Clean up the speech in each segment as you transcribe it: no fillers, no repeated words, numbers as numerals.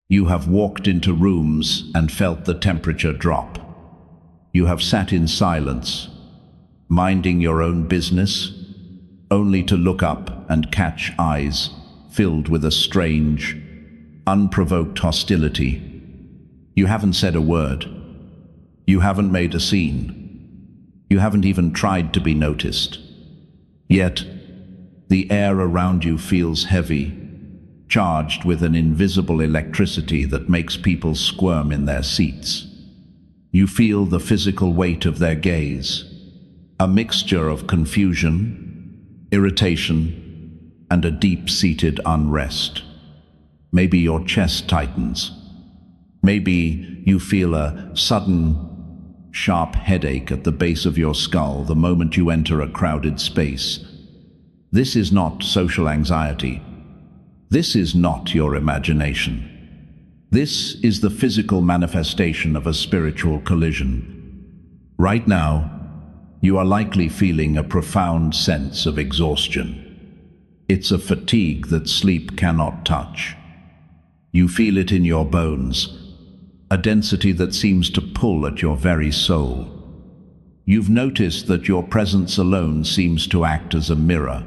You have walked into rooms and felt the temperature drop. You have sat in silence, minding your own business, only to look up and catch eyes filled with a strange, unprovoked hostility. You haven't said a word. You haven't made a scene. You haven't even tried to be noticed. Yet, the air around you feels heavy, charged with an invisible electricity that makes people squirm in their seats. You feel the physical weight of their gaze, a mixture of confusion, irritation, and a deep-seated unrest. Maybe your chest tightens. Maybe you feel a sudden, sharp headache at the base of your skull the moment you enter a crowded space. This is not social anxiety. This is not your imagination. This is the physical manifestation of a spiritual collision. Right now, you are likely feeling a profound sense of exhaustion. It's a fatigue that sleep cannot touch. You feel it in your bones, a density that seems to pull at your very soul. You've noticed that your presence alone seems to act as a mirror,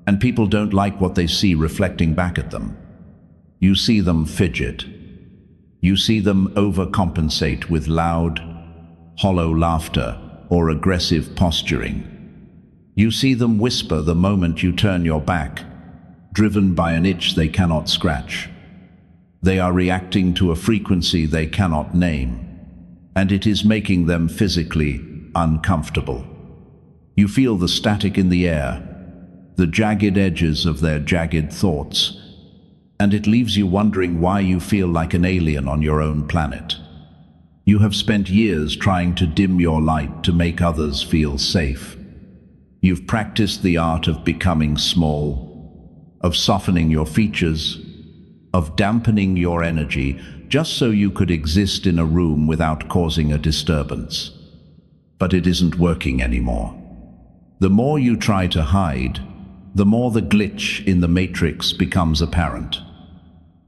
and people don't like what they see reflecting back at them. You see them fidget. You see them overcompensate with loud, hollow laughter or aggressive posturing. You see them whisper the moment you turn your back, driven by an itch they cannot scratch. They are reacting to a frequency they cannot name, and it is making them physically uncomfortable. You feel the static in the air, the jagged edges of their jagged thoughts, and it leaves you wondering why you feel like an alien on your own planet. You have spent years trying to dim your light to make others feel safe. You've practiced the art of becoming small, of softening your features, of dampening your energy, just so you could exist in a room without causing a disturbance. But it isn't working anymore. The more you try to hide, the more the glitch in the matrix becomes apparent.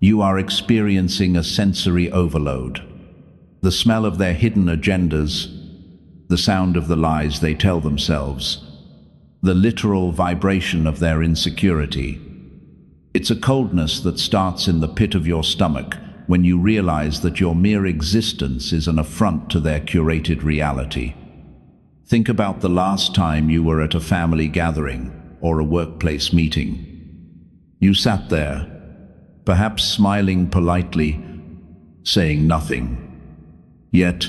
You are experiencing a sensory overload. The smell of their hidden agendas, the sound of the lies they tell themselves, the literal vibration of their insecurity. It's a coldness that starts in the pit of your stomach when you realize that your mere existence is an affront to their curated reality. Think about the last time you were at a family gathering or a workplace meeting. You sat there, perhaps smiling politely, saying nothing. Yet,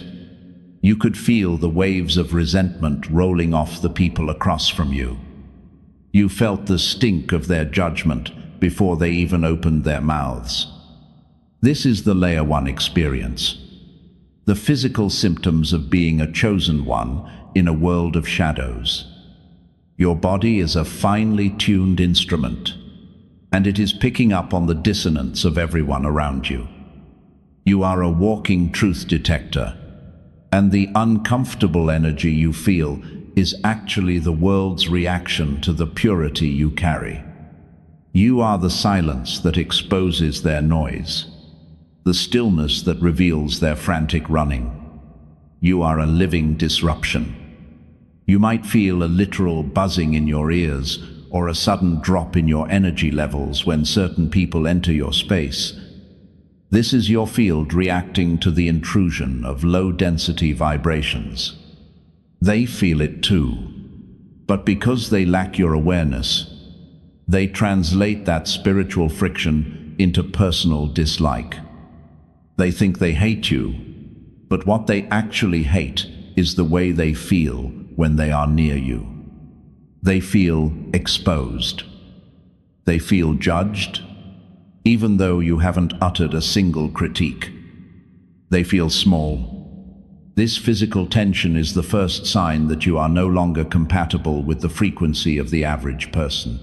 you could feel the waves of resentment rolling off the people across from you. You felt the stink of their judgment before they even opened their mouths. This is the Layer 1 experience, the physical symptoms of being a chosen one in a world of shadows. Your body is a finely tuned instrument, and it is picking up on the dissonance of everyone around you. You are a walking truth detector, and the uncomfortable energy you feel is actually the world's reaction to the purity you carry. You are the silence that exposes their noise, the stillness that reveals their frantic running. You are a living disruption. You might feel a literal buzzing in your ears or a sudden drop in your energy levels when certain people enter your space. This is your field reacting to the intrusion of low-density vibrations. They feel it too, but because they lack your awareness, they translate that spiritual friction into personal dislike. They think they hate you, but what they actually hate is the way they feel when they are near you. They feel exposed. They feel judged, even though you haven't uttered a single critique. They feel small. This physical tension is the first sign that you are no longer compatible with the frequency of the average person.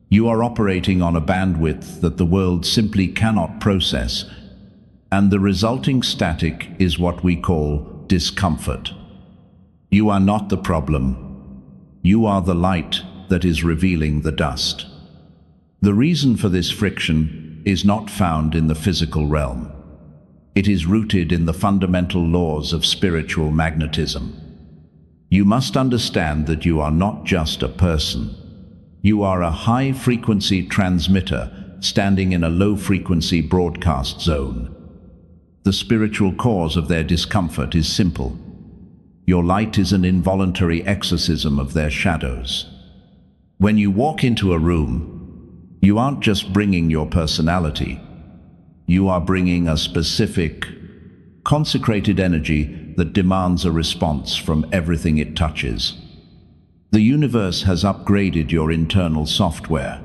You are operating on a bandwidth that the world simply cannot process, and the resulting static is what we call discomfort. You are not the problem. You are the light that is revealing the dust. The reason for this friction is not found in the physical realm. It is rooted in the fundamental laws of spiritual magnetism. You must understand that you are not just a person. You are a high-frequency transmitter standing in a low-frequency broadcast zone. The spiritual cause of their discomfort is simple. Your light is an involuntary exorcism of their shadows. When you walk into a room, you aren't just bringing your personality. You are bringing a specific, consecrated energy that demands a response from everything it touches. The universe has upgraded your internal software,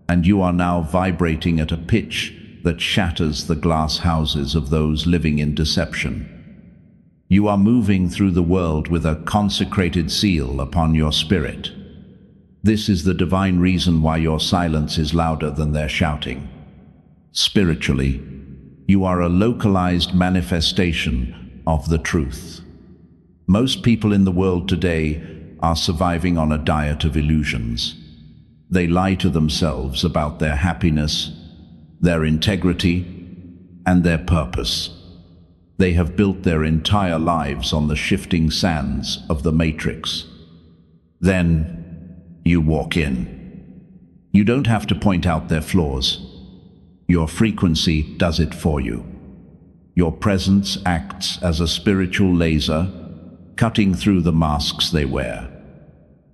and you are now vibrating at a pitch that shatters the glass houses of those living in deception. You are moving through the world with a consecrated seal upon your spirit. This is the divine reason why your silence is louder than their shouting. Spiritually, you are a localized manifestation of the truth. Most people in the world today are surviving on a diet of illusions. They lie to themselves about their happiness, their integrity, and their purpose. They have built their entire lives on the shifting sands of the matrix. Then you walk in. You don't have to point out their flaws. Your frequency does it for you. Your presence acts as a spiritual laser, cutting through the masks they wear.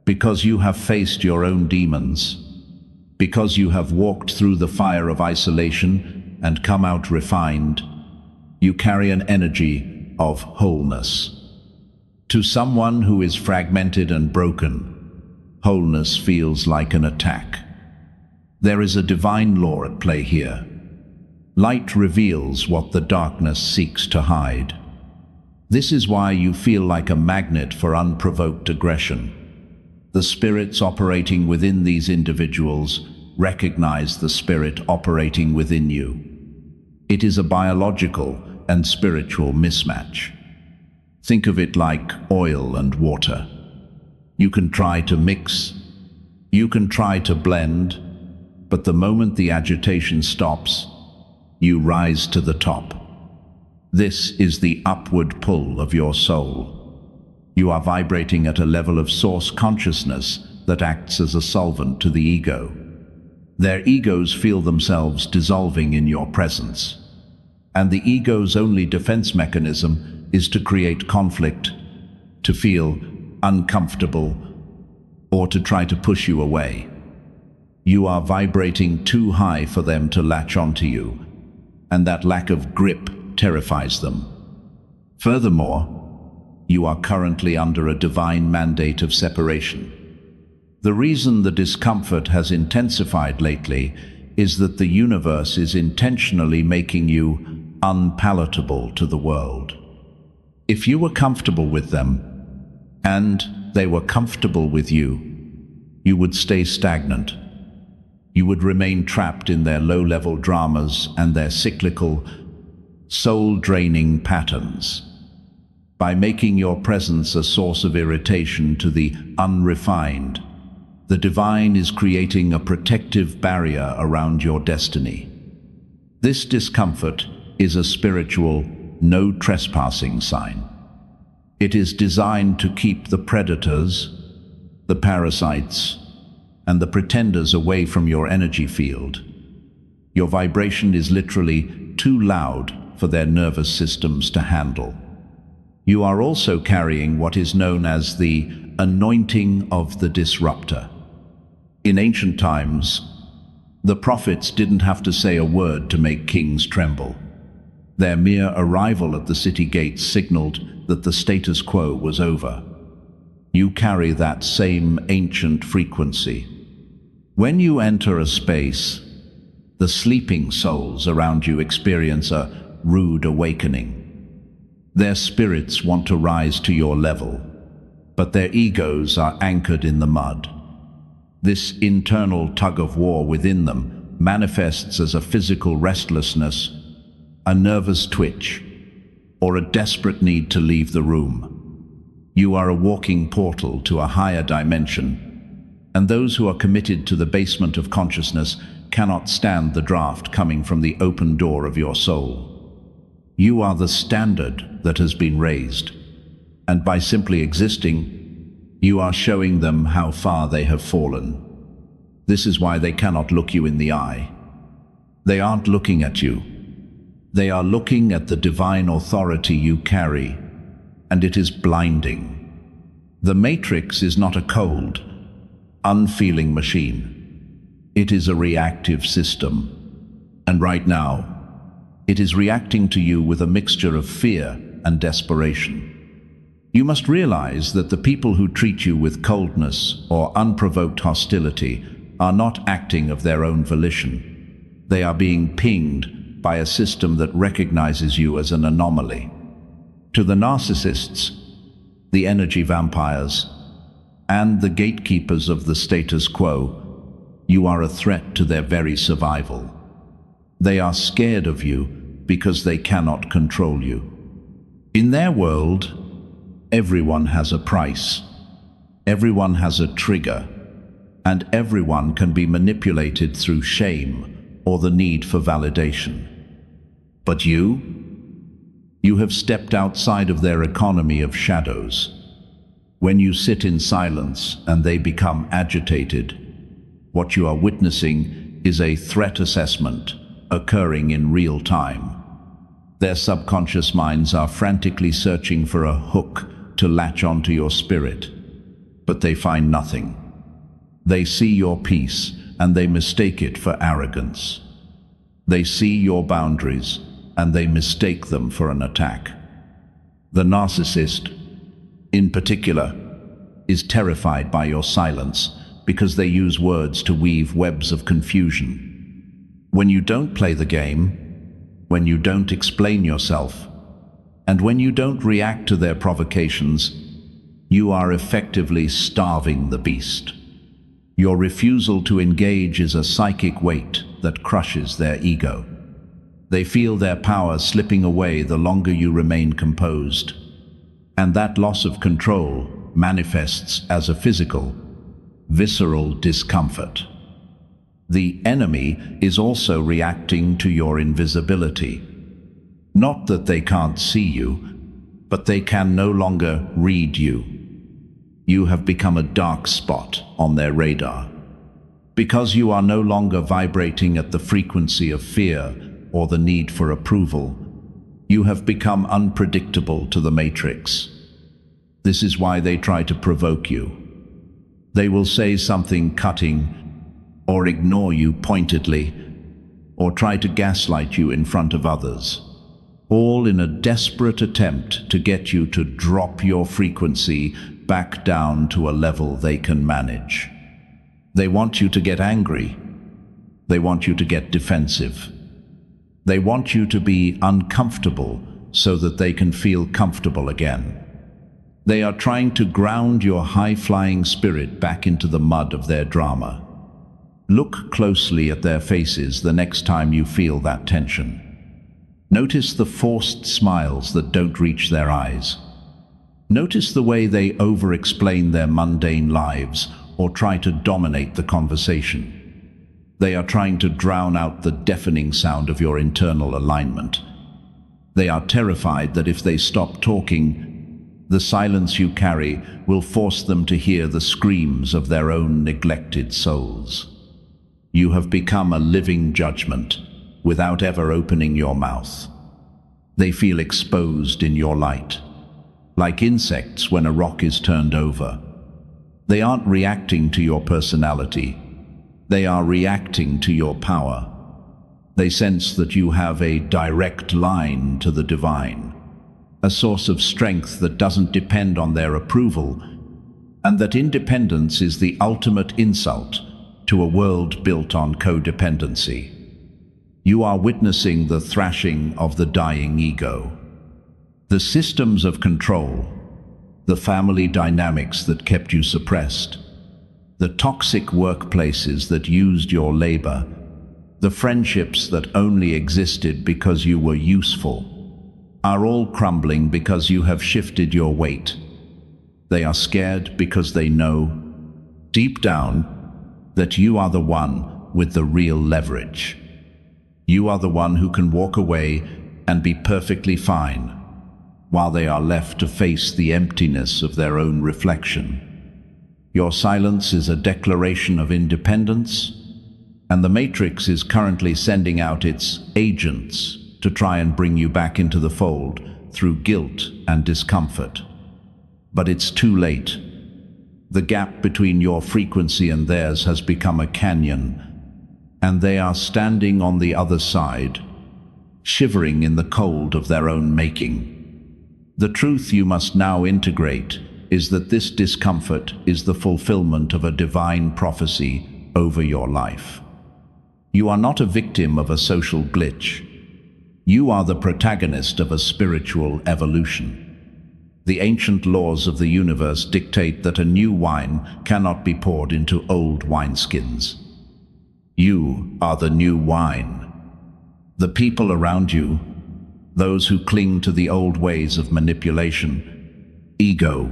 Because you have faced your own demons, because you have walked through the fire of isolation and come out refined, you carry an energy of wholeness. To someone who is fragmented and broken, wholeness feels like an attack. There is a divine law at play here. Light reveals what the darkness seeks to hide. This is why you feel like a magnet for unprovoked aggression. The spirits operating within these individuals recognize the spirit operating within you. It is a biological and spiritual mismatch. Think of it like oil and water. You can try to mix, you can try to blend, but the moment the agitation stops, you rise to the top. This is the upward pull of your soul. You are vibrating at a level of source consciousness that acts as a solvent to the ego. Their egos feel themselves dissolving in your presence. And the ego's only defense mechanism is to create conflict, to feel uncomfortable, or to try to push you away. You are vibrating too high for them to latch onto you, and that lack of grip terrifies them. Furthermore, you are currently under a divine mandate of separation. The reason the discomfort has intensified lately is that the universe is intentionally making you unpalatable to the world. If you were comfortable with them, and they were comfortable with you, you would stay stagnant. You would remain trapped in their low-level dramas and their cyclical, soul-draining patterns. By making your presence a source of irritation to the unrefined, the divine is creating a protective barrier around your destiny. This discomfort is a spiritual no trespassing sign. It is designed to keep the predators, the parasites, and the pretenders away from your energy field. Your vibration is literally too loud for their nervous systems to handle. You are also carrying what is known as the anointing of the disruptor. In ancient times, the prophets didn't have to say a word to make kings tremble. Their mere arrival at the city gates signaled that the status quo was over. You carry that same ancient frequency. When you enter a space, the sleeping souls around you experience a rude awakening. Their spirits want to rise to your level, but their egos are anchored in the mud. This internal tug-of-war within them manifests as a physical restlessness, a nervous twitch, or a desperate need to leave the room. You are a walking portal to a higher dimension, and those who are committed to the basement of consciousness cannot stand the draft coming from the open door of your soul. You are the standard that has been raised, and by simply existing, you are showing them how far they have fallen. This is why they cannot look you in the eye. They aren't looking at you. They are looking at the divine authority you carry, and it is blinding. The Matrix is not a cold, unfeeling machine. It is a reactive system, and right now, it is reacting to you with a mixture of fear and desperation. You must realize that the people who treat you with coldness or unprovoked hostility are not acting of their own volition. They are being pinged by a system that recognizes you as an anomaly. To the narcissists, the energy vampires, and the gatekeepers of the status quo, you are a threat to their very survival. They are scared of you because they cannot control you. In their world, everyone has a price, everyone has a trigger, and everyone can be manipulated through shame or the need for validation. But you have stepped outside of their economy of shadows. When you sit in silence and they become agitated, what you are witnessing is a threat assessment occurring in real time. Their subconscious minds are frantically searching for a hook to latch onto your spirit, but they find nothing. They see your peace and they mistake it for arrogance. They see your boundaries and they mistake them for an attack. The narcissist, in particular, is terrified by your silence because they use words to weave webs of confusion. When you don't play the game, when you don't explain yourself, and when you don't react to their provocations, you are effectively starving the beast. Your refusal to engage is a psychic weight that crushes their ego. They feel their power slipping away the longer you remain composed, and that loss of control manifests as a physical, visceral discomfort. The enemy is also reacting to your invisibility. Not that they can't see you, but they can no longer read you. You have become a dark spot on their radar. Because you are no longer vibrating at the frequency of fear or the need for approval, you have become unpredictable to the Matrix. This is why they try to provoke you. They will say something cutting, or ignore you pointedly, or try to gaslight you in front of others, all in a desperate attempt to get you to drop your frequency back down to a level they can manage. They want you to get angry. They want you to get defensive. They want you to be uncomfortable so that they can feel comfortable again. They are trying to ground your high-flying spirit back into the mud of their drama. Look closely at their faces the next time you feel that tension. Notice the forced smiles that don't reach their eyes. Notice the way they over-explain their mundane lives or try to dominate the conversation. They are trying to drown out the deafening sound of your internal alignment. They are terrified that if they stop talking, the silence you carry will force them to hear the screams of their own neglected souls. You have become a living judgment without ever opening your mouth. They feel exposed in your light, like insects when a rock is turned over. They aren't reacting to your personality. They are reacting to your power. They sense that you have a direct line to the divine, a source of strength that doesn't depend on their approval, and that independence is the ultimate insult to a world built on codependency. You are witnessing the thrashing of the dying ego. The systems of control, the family dynamics that kept you suppressed, the toxic workplaces that used your labor, the friendships that only existed because you were useful, are all crumbling because you have shifted your weight. They are scared because they know, deep down, that you are the one with the real leverage. You are the one who can walk away and be perfectly fine, while they are left to face the emptiness of their own reflection. Your silence is a declaration of independence, and the Matrix is currently sending out its agents to try and bring you back into the fold through guilt and discomfort. But it's too late. The gap between your frequency and theirs has become a canyon, and they are standing on the other side, shivering in the cold of their own making. The truth you must now integrate is that this discomfort is the fulfillment of a divine prophecy over your life. You are not a victim of a social glitch. You are the protagonist of a spiritual evolution. The ancient laws of the universe dictate that a new wine cannot be poured into old wineskins. You are the new wine. The people around you, those who cling to the old ways of manipulation, ego,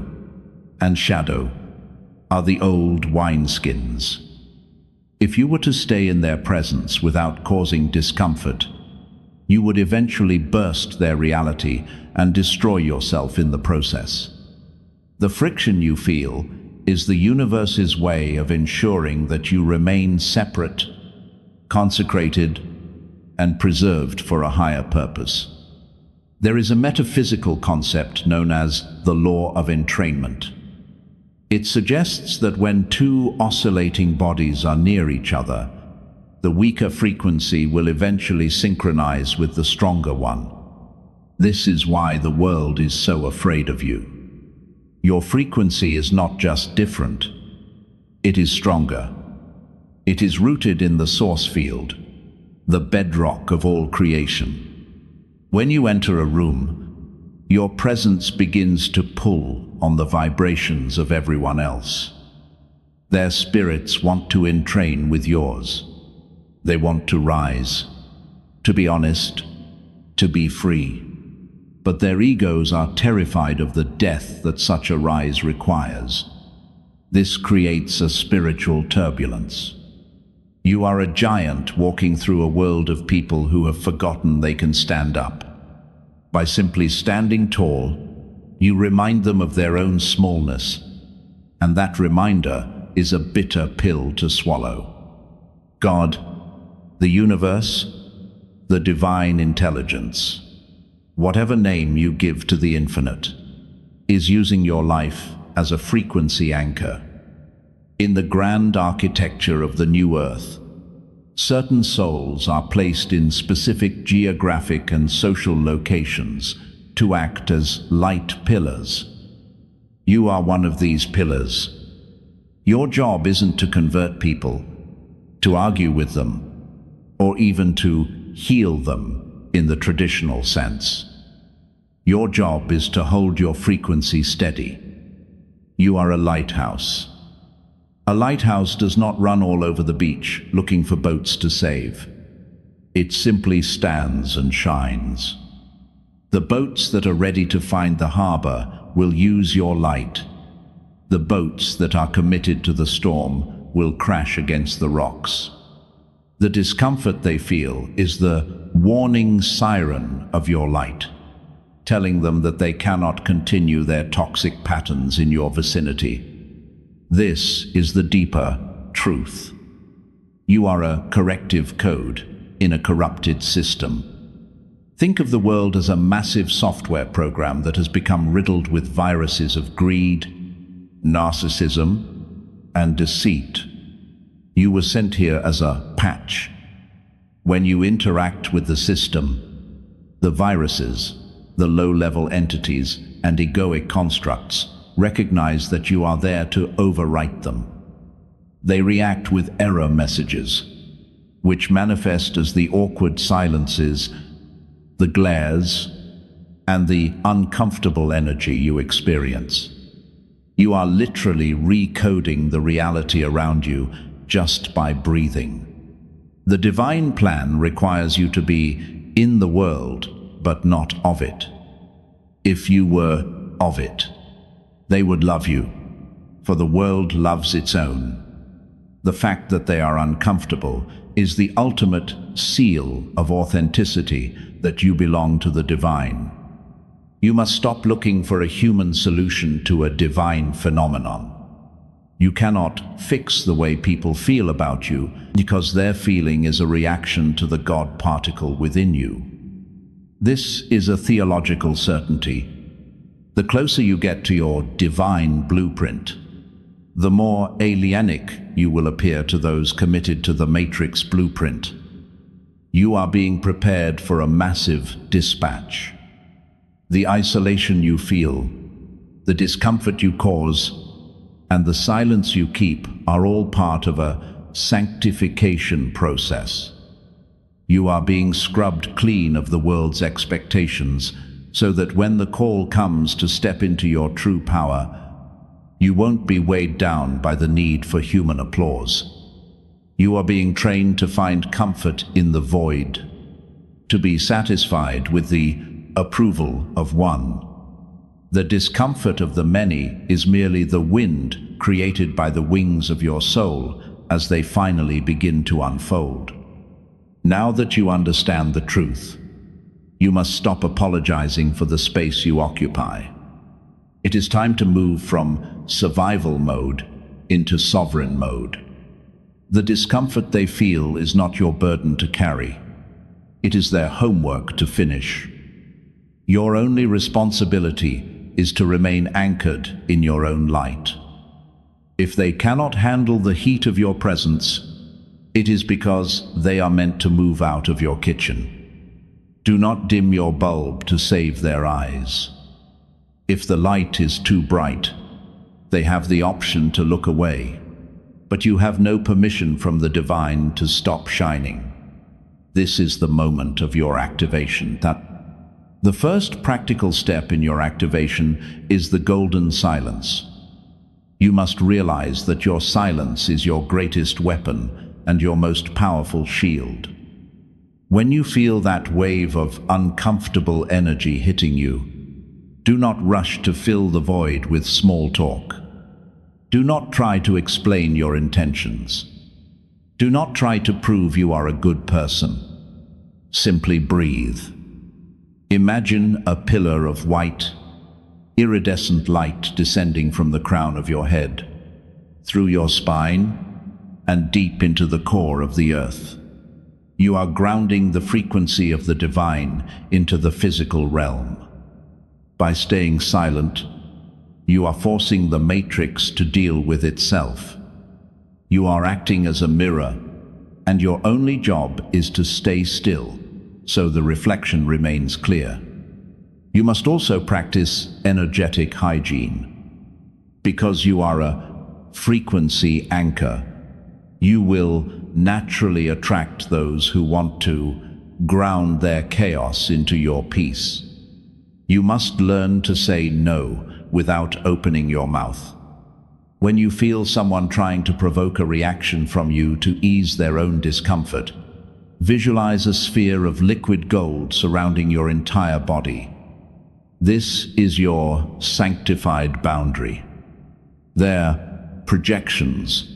and shadow, are the old wineskins. If you were to stay in their presence without causing discomfort, you would eventually burst their reality and destroy yourself in the process. The friction you feel is the universe's way of ensuring that you remain separate, consecrated, and preserved for a higher purpose. There is a metaphysical concept known as the law of entrainment. It suggests that when two oscillating bodies are near each other, the weaker frequency will eventually synchronize with the stronger one. This is why the world is so afraid of you. Your frequency is not just different, it is stronger. It is rooted in the source field, the bedrock of all creation. When you enter a room, your presence begins to pull on the vibrations of everyone else. Their spirits want to entrain with yours. They want to rise, to be honest, to be free. But their egos are terrified of the death that such a rise requires. This creates a spiritual turbulence. You are a giant walking through a world of people who have forgotten they can stand up. By simply standing tall, you remind them of their own smallness, and that reminder is a bitter pill to swallow. God, the universe, the divine intelligence, whatever name you give to the infinite, is using your life as a frequency anchor. In the grand architecture of the new earth, certain souls are placed in specific geographic and social locations to act as light pillars. You are one of these pillars. Your job isn't to convert people, to argue with them, or even to heal them in the traditional sense. Your job is to hold your frequency steady. You are a lighthouse. A lighthouse does not run all over the beach looking for boats to save. It simply stands and shines. The boats that are ready to find the harbor will use your light. The boats that are committed to the storm will crash against the rocks. The discomfort they feel is the warning siren of your light, telling them that they cannot continue their toxic patterns in your vicinity. This is the deeper truth. You are a corrective code in a corrupted system. Think of the world as a massive software program that has become riddled with viruses of greed, narcissism, and deceit. You were sent here as a patch. When you interact with the system, the viruses, the low-level entities, and egoic constructs recognize that you are there to overwrite them. They react with error messages, which manifest as the awkward silences, the glares, and the uncomfortable energy you experience. You are literally recoding the reality around you just by breathing. The divine plan requires you to be in the world, but not of it. If you were of it, they would love you, for the world loves its own. The fact that they are uncomfortable is the ultimate seal of authenticity that you belong to the divine. You must stop looking for a human solution to a divine phenomenon. You cannot fix the way people feel about you because their feeling is a reaction to the God particle within you. This is a theological certainty. The closer you get to your divine blueprint, the more alienic you will appear to those committed to the Matrix blueprint. You are being prepared for a massive dispatch. The isolation you feel, the discomfort you cause, and the silence you keep are all part of a sanctification process. You are being scrubbed clean of the world's expectations so that when the call comes to step into your true power, you won't be weighed down by the need for human applause. You are being trained to find comfort in the void, to be satisfied with the approval of one. The discomfort of the many is merely the wind created by the wings of your soul as they finally begin to unfold. Now that you understand the truth, you must stop apologizing for the space you occupy. It is time to move from survival mode into sovereign mode. The discomfort they feel is not your burden to carry. It is their homework to finish. Your only responsibility is to remain anchored in your own light. If they cannot handle the heat of your presence, it is because they are meant to move out of your kitchen. Do not dim your bulb to save their eyes. If the light is too bright, they have the option to look away, but you have no permission from the divine to stop shining. This is the moment of your activation. The first practical step in your activation is the golden silence. You must realize that your silence is your greatest weapon and your most powerful shield. When you feel that wave of uncomfortable energy hitting you, do not rush to fill the void with small talk. Do not try to explain your intentions. Do not try to prove you are a good person. Simply breathe. Imagine a pillar of white, iridescent light descending from the crown of your head, through your spine, and deep into the core of the earth. You are grounding the frequency of the divine into the physical realm. By staying silent, you are forcing the matrix to deal with itself. You are acting as a mirror, and your only job is to stay still, so the reflection remains clear. You must also practice energetic hygiene. Because you are a frequency anchor, you will naturally attract those who want to ground their chaos into your peace. You must learn to say no without opening your mouth. When you feel someone trying to provoke a reaction from you to ease their own discomfort, visualize a sphere of liquid gold surrounding your entire body. This is your sanctified boundary. Their projections,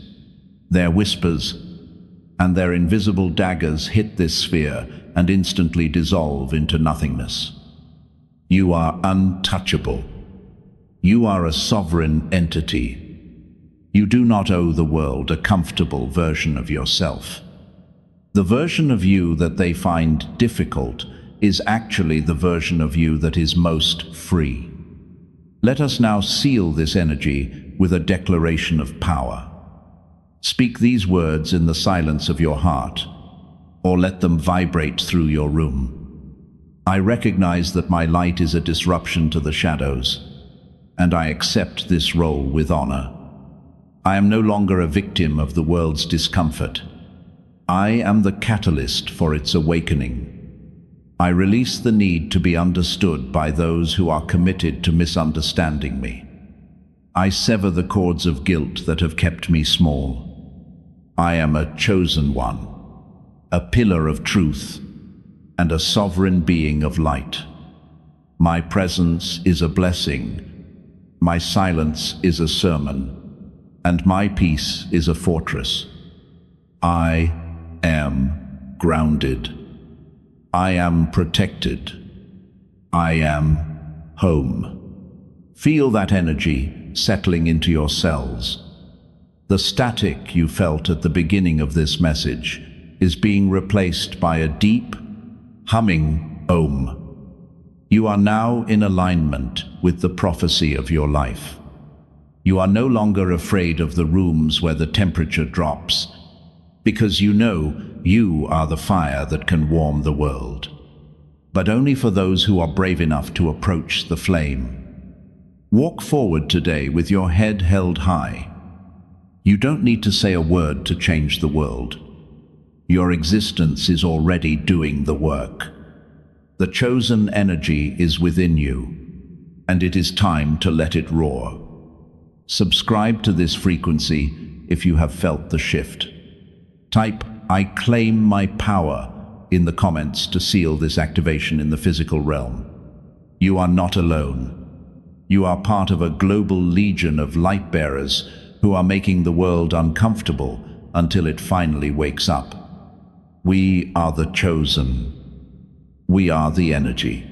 their whispers, and their invisible daggers hit this sphere and instantly dissolve into nothingness. You are untouchable. You are a sovereign entity. You do not owe the world a comfortable version of yourself. The version of you that they find difficult is actually the version of you that is most free. Let us now seal this energy with a declaration of power. Speak these words in the silence of your heart, or let them vibrate through your room. I recognize that my light is a disruption to the shadows, and I accept this role with honor. I am no longer a victim of the world's discomfort. I am the catalyst for its awakening. I release the need to be understood by those who are committed to misunderstanding me. I sever the cords of guilt that have kept me small. I am a chosen one, a pillar of truth, and a sovereign being of light. My presence is a blessing, my silence is a sermon, and my peace is a fortress. I am grounded. I am protected. I am home. Feel that energy settling into your cells. The static you felt at the beginning of this message is being replaced by a deep, humming Om. You are now in alignment with the prophecy of your life. You are no longer afraid of the rooms where the temperature drops, because you know you are the fire that can warm the world. But only for those who are brave enough to approach the flame. Walk forward today with your head held high. You don't need to say a word to change the world. Your existence is already doing the work. The chosen energy is within you, and it is time to let it roar. Subscribe to this frequency if you have felt the shift. Type "I claim my power" in the comments to seal this activation in the physical realm. You are not alone. You are part of a global legion of light bearers who are making the world uncomfortable until it finally wakes up. We are the chosen. We are the energy.